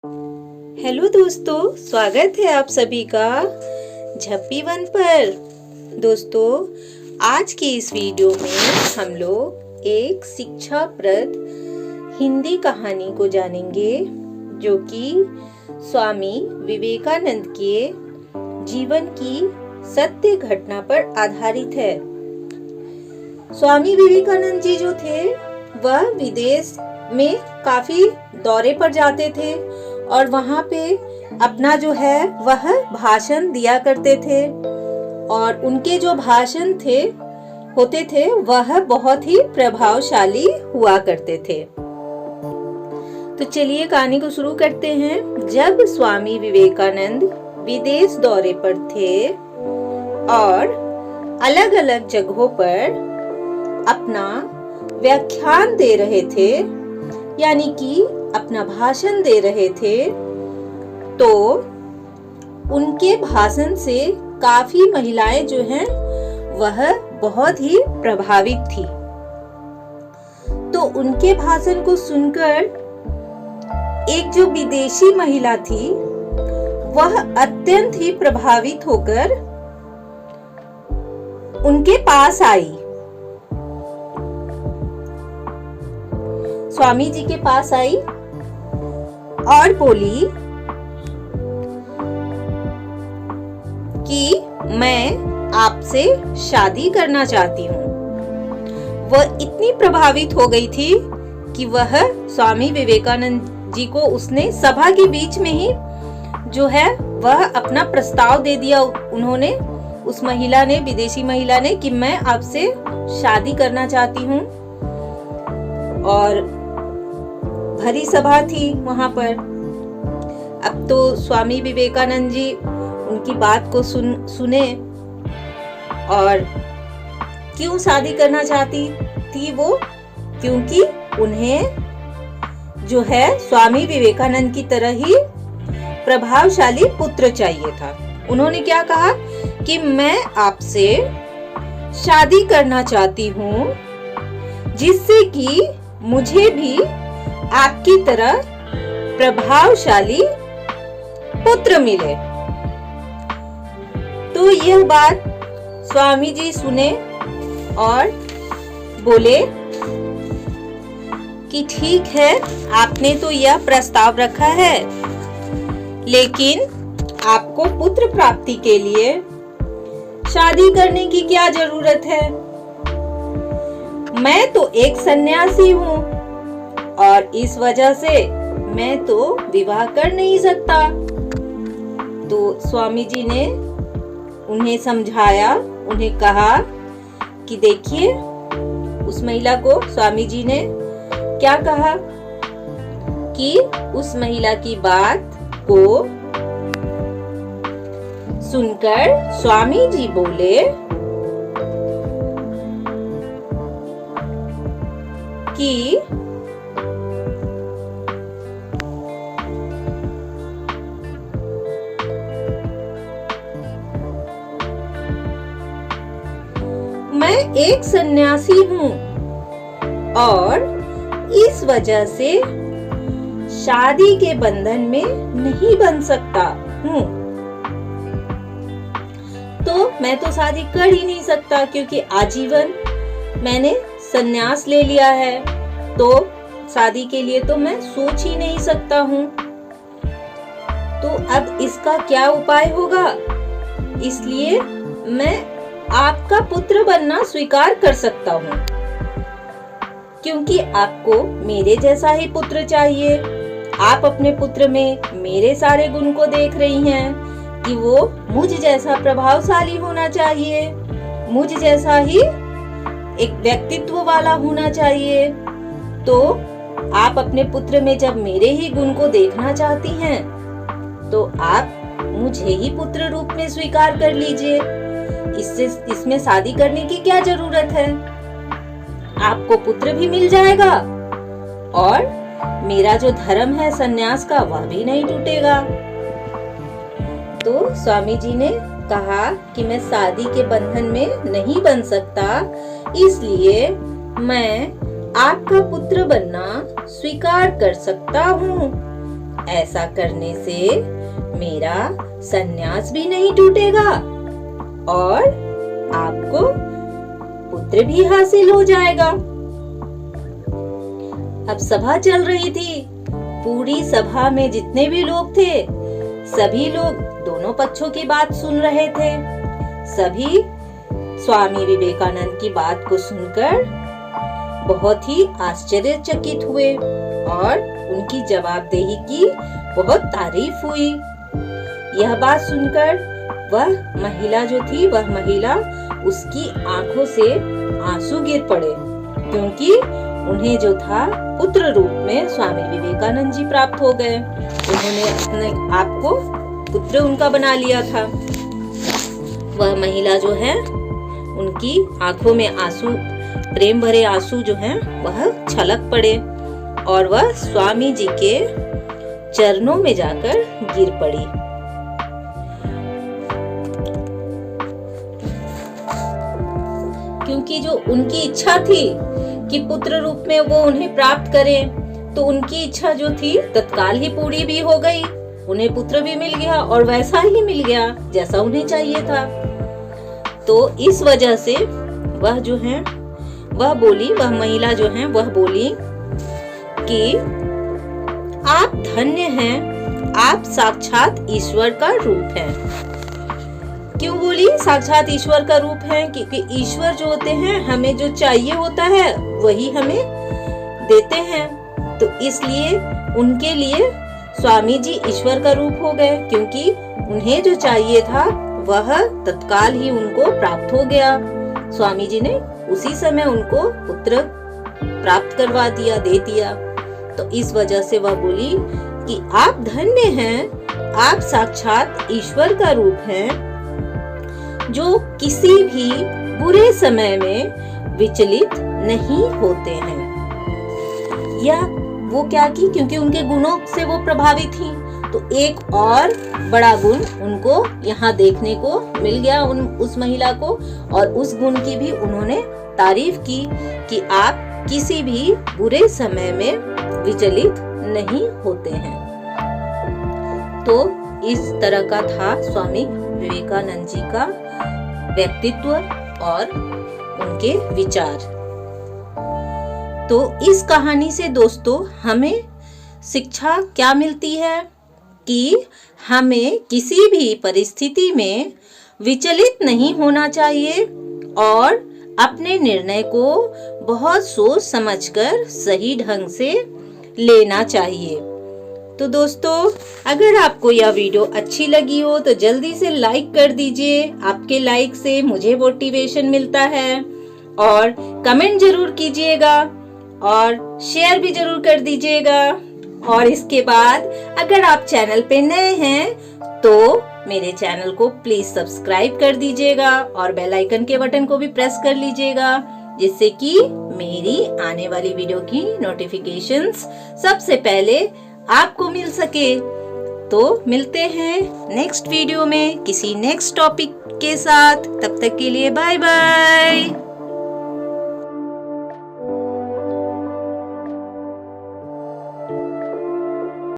Hello दोस्तों, स्वागत है आप सभी का झप्पी वन पर। दोस्तों, आज की इस वीडियो में हम लोग एक शिक्षाप्रद हिंदी कहानी को जानेंगे जो कि स्वामी विवेकानंद के जीवन की सत्य घटना पर आधारित है। स्वामी विवेकानंद जी जो थे वह विदेश में काफी दौरे पर जाते थे और वहाँ पे अपना जो है वह भाषण दिया करते थे और उनके जो भाषण होते थे वह बहुत ही प्रभावशाली हुआ करते थे। तो चलिए कहानी को शुरू करते हैं। जब स्वामी विवेकानंद विदेश दौरे पर थे और अलग अलग जगहों पर अपना व्याख्यान दे रहे थे, यानी कि अपना भाषण दे रहे थे, तो उनके भाषण से काफी महिलाएं जो हैं वह बहुत ही प्रभावित थी। तो उनके भाषण को सुनकर एक जो विदेशी महिला थी वह अत्यंत ही प्रभावित होकर उनके पास आई, स्वामी जी के पास आई और बोली कि मैं आपसे शादी करना चाहती हूँ। वह इतनी प्रभावित हो गई थी कि वह स्वामी विवेकानंद जी को उसने सभा के बीच में ही जो है वह अपना प्रस्ताव दे दिया। उन्होंने, उस महिला ने, विदेशी महिला ने, कि मैं आपसे शादी करना चाहती हूँ। और भरी सभा थी वहां पर। अब तो स्वामी विवेकानंद जी उनकी बात को सुने और क्यों शादी करना चाहती थी वो, क्योंकि उन्हें जो है स्वामी विवेकानंद की तरह ही प्रभावशाली पुत्र चाहिए था। उन्होंने क्या कहा कि मैं आपसे शादी करना चाहती हूँ जिससे कि मुझे भी आपकी तरह प्रभावशाली पुत्र मिले। तो यह बात स्वामी जी सुने और बोले कि ठीक है, आपने तो यह प्रस्ताव रखा है, लेकिन आपको पुत्र प्राप्ति के लिए शादी करने की क्या जरूरत है? मैं तो एक सन्यासी हूँ और इस वजह से मैं तो विवाह कर नहीं सकता। तो स्वामी जी ने उन्हें समझाया, उन्हें कहा कि देखिए, उस महिला को स्वामी जी ने क्या कहा कि उस महिला की बात को सुनकर स्वामी जी बोले कि मैं एक सन्यासी हूँ और इस वजह से शादी के बंधन में नहीं बन सकता हूँ। तो मैं तो शादी कर ही नहीं सकता, क्योंकि आजीवन मैंने सन्यास ले लिया है, तो शादी के लिए तो मैं सोच ही नहीं सकता हूँ। तो अब इसका क्या उपाय होगा? इसलिए मैं आपका पुत्र बनना स्वीकार कर सकता हूँ, क्योंकि आपको मेरे जैसा ही पुत्र चाहिए। आप अपने पुत्र में मेरे सारे गुण को देख रही हैं कि वो मुझ जैसा प्रभावशाली होना चाहिए, मुझ जैसा ही एक व्यक्तित्व वाला होना चाहिए। तो आप अपने पुत्र में जब मेरे ही गुण को देखना चाहती हैं, तो आप मुझे ही पुत्र रूप में स्वीकार कर लीजिए। इसमें शादी करने की क्या जरूरत है? आपको पुत्र भी मिल जाएगा और मेरा जो धर्म है सन्यास का वह भी नहीं टूटेगा। तो स्वामी जी ने कहा कि मैं शादी के बंधन में नहीं बन सकता, इसलिए मैं आपका पुत्र बनना स्वीकार कर सकता हूँ। ऐसा करने से मेरा संन्यास भी नहीं टूटेगा और आपको पुत्र भी हासिल हो जाएगा। अब सभा चल रही थी। पूरी सभा में जितने भी लोग थे, सभी लोग दोनों पक्षों की बात सुन रहे थे। सभी स्वामी विवेकानंद की बात को सुनकर बहुत ही आश्चर्यचकित हुए और उनकी जवाबदेही की बहुत तारीफ हुई। यह बात सुनकर वह महिला जो थी, वह महिला उसकी आंखों से आंसू गिर पड़े, क्योंकि उन्हें जो था पुत्र रूप में स्वामी विवेकानंद जी प्राप्त हो गए। उन्होंने अपने आप को पुत्र उनका बना लिया था। वह महिला जो है, उनकी आंखों में आंसू, प्रेम भरे आंसू जो हैं, वह छलक पड़े और वह स्वामी जी के चरणों में जाकर गिर पड़ी। क्योंकि जो उनकी इच्छा थी कि पुत्र रूप में वो उन्हें प्राप्त करें, तो उनकी इच्छा जो थी तत्काल ही पूरी भी हो गई। उन्हें पुत्र भी मिल गया और वैसा ही मिल गया जैसा उन्हें चाहिए था। तो इस वजह से वह जो है, वह बोली, वह महिला जो है, वह बोली कि आप धन्य हैं, आप साक्षात ईश्वर का रूप हैं। क्यों बोली साक्षात ईश्वर का रूप है? क्योंकि ईश्वर जो होते हैं, हमें जो चाहिए होता है वही हमें देते हैं। तो इसलिए उनके लिए स्वामी जी ईश्वर का रूप हो गए, क्योंकि उन्हें जो चाहिए था वह तत्काल ही उनको प्राप्त हो गया। स्वामी जी ने उसी समय उनको पुत्र प्राप्त करवा दिया, दे दिया। तो इस वजह से वह बोली कि आप धन्य हैं, आप साक्षात ईश्वर का रूप हैं, जो किसी भी बुरे समय में विचलित नहीं होते हैं। या वो क्या की, क्योंकि उनके गुणों से वो प्रभावित थी, तो एक और बड़ा गुण उनको यहाँ देखने को मिल गया उस महिला को, और उस गुण की भी उन्होंने तारीफ की कि आप किसी भी बुरे समय में विचलित नहीं होते हैं। तो इस तरह का था स्वामी विवेकानंद जी का व्यक्तित्व और उनके विचार। तो इस कहानी से दोस्तों हमें शिक्षा क्या मिलती है कि हमें किसी भी परिस्थिति में विचलित नहीं होना चाहिए और अपने निर्णय को बहुत सोच समझकर सही ढंग से लेना चाहिए। तो दोस्तों, अगर आपको यह वीडियो अच्छी लगी हो तो जल्दी से लाइक कर दीजिए। आपके लाइक से मुझे मोटिवेशन मिलता है, और कमेंट जरूर कीजिएगा और शेयर भी जरूर कर दीजिएगा। और इसके बाद अगर आप चैनल पे नए हैं तो मेरे चैनल को प्लीज सब्सक्राइब कर दीजिएगा और बेल आइकन के बटन को भी प्रेस कर लीजिएगा, जिससे कि मेरी आने वाली वीडियो की नोटिफिकेशंस सबसे पहले आपको मिल सके। तो मिलते हैं नेक्स्ट वीडियो में किसी नेक्स्ट टॉपिक के साथ। तब तक के लिए बाय बाय।